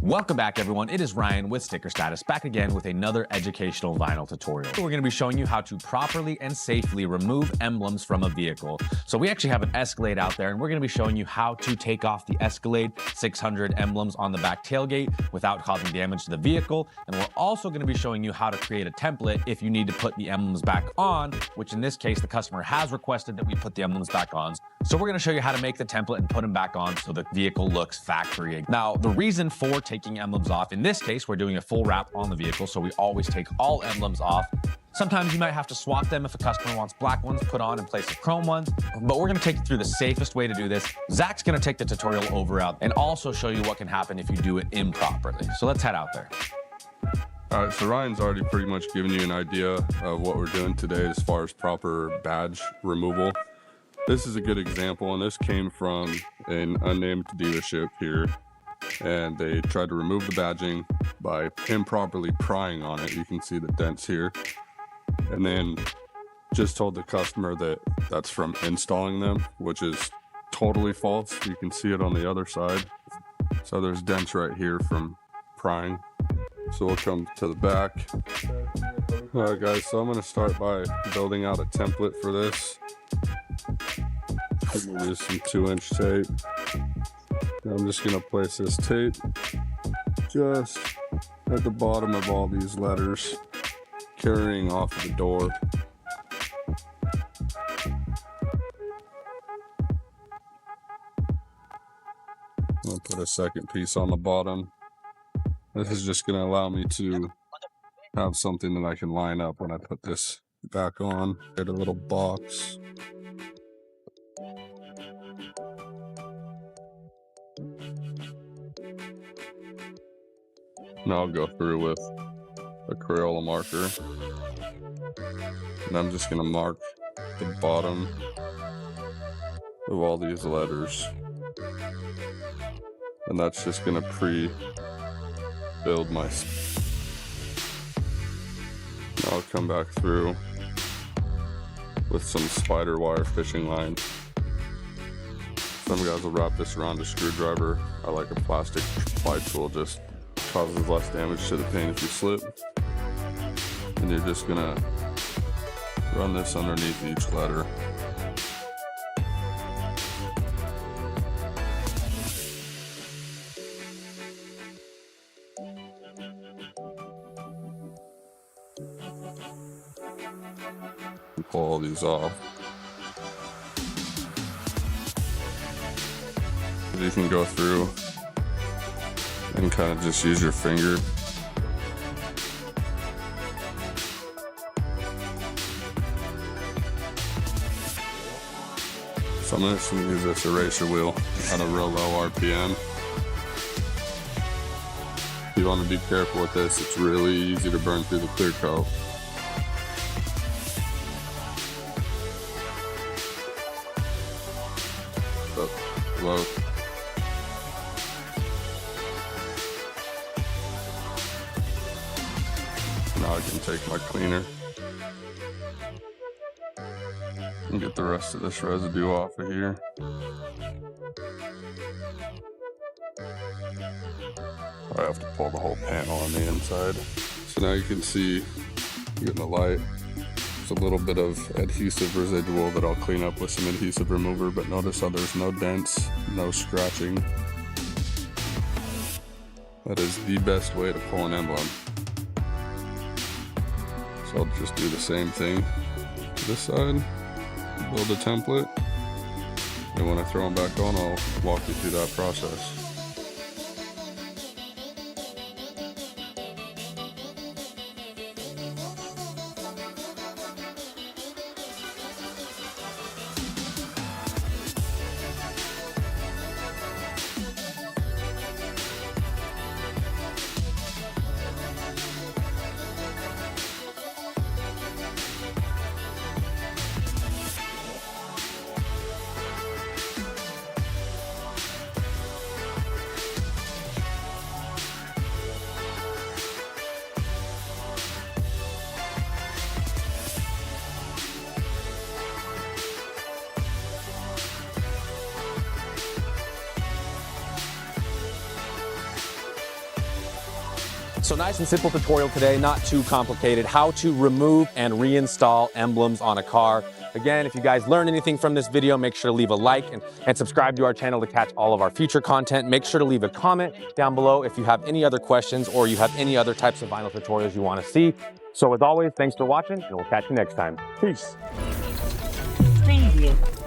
Welcome back, everyone. It is Ryan with Sticker Status, back again with another educational vinyl tutorial. We're going to be showing you how to properly and safely remove emblems from a vehicle. So we actually have an Escalade out there, and we're going to be showing you how to take off the Escalade 600 emblems on the back tailgate without causing damage to the vehicle. And we're also going to be showing you how to create a template if you need to put the emblems back on, which in this case, the customer has requested that we put the emblems back on. So we're going to show you how to make the template and put them back on so the vehicle looks factory. Now, the reason for taking emblems off, in this case, we're doing a full wrap on the vehicle, so we always take all emblems off. Sometimes you might have to swap them if a customer wants black ones put on in place of chrome ones, but we're going to take you through the safest way to do this. Zach's going to take the tutorial over out and also show you what can happen if you do it improperly. So let's head out there. All right, so Ryan's already pretty much given you an idea of what we're doing today as far as proper badge removal. This is a good example, and this came from an unnamed dealership here, and they tried to remove the badging by improperly prying on it. You can see the dents here, and then just told the customer that that's from installing them, which is totally false. You can see it on the other side. So there's dents right here from prying. So we'll come to the back. All right, guys, so I'm going to start by building out a template for this. Use some 2-inch tape. Now I'm just going to place this tape just at the bottom of all these letters, carrying off of the door. I'll put a second piece on the bottom. This is just going to allow me to have something that I can line up when I put this back on. Get a little box. Now I'll go through with a Crayola marker, and I'm just going to mark the bottom of all these letters, and that's just going to pre-build my. Now I'll come back through with some spider wire fishing line. Some guys will wrap this around a screwdriver. I like a plastic ply tool, just causes less damage to the paint if you slip. And you're just gonna run this underneath each letter. And pull all these off. You can go through and kind of just use your finger. So I'm just going to use this eraser wheel at a real low RPM. You want to be careful with this. It's really easy to burn through the clear coat. So, low. Now I can take my cleaner and get the rest of this residue off of here. I have to pull the whole panel on the inside. So now you can see, getting the light, there's a little bit of adhesive residual that I'll clean up with some adhesive remover, but notice how there's no dents, no scratching. That is the best way to pull an emblem. So I'll just do the same thing to this side, build a template, and when I throw them back on, I'll walk you through that process. So nice and simple tutorial today, not too complicated. How to remove and reinstall emblems on a car. Again, if you guys learned anything from this video, make sure to leave a like and subscribe to our channel to catch all of our future content. Make sure to leave a comment down below if you have any other questions or you have any other types of vinyl tutorials you want to see. So as always, thanks for watching, and we'll catch you next time. Peace. Preview.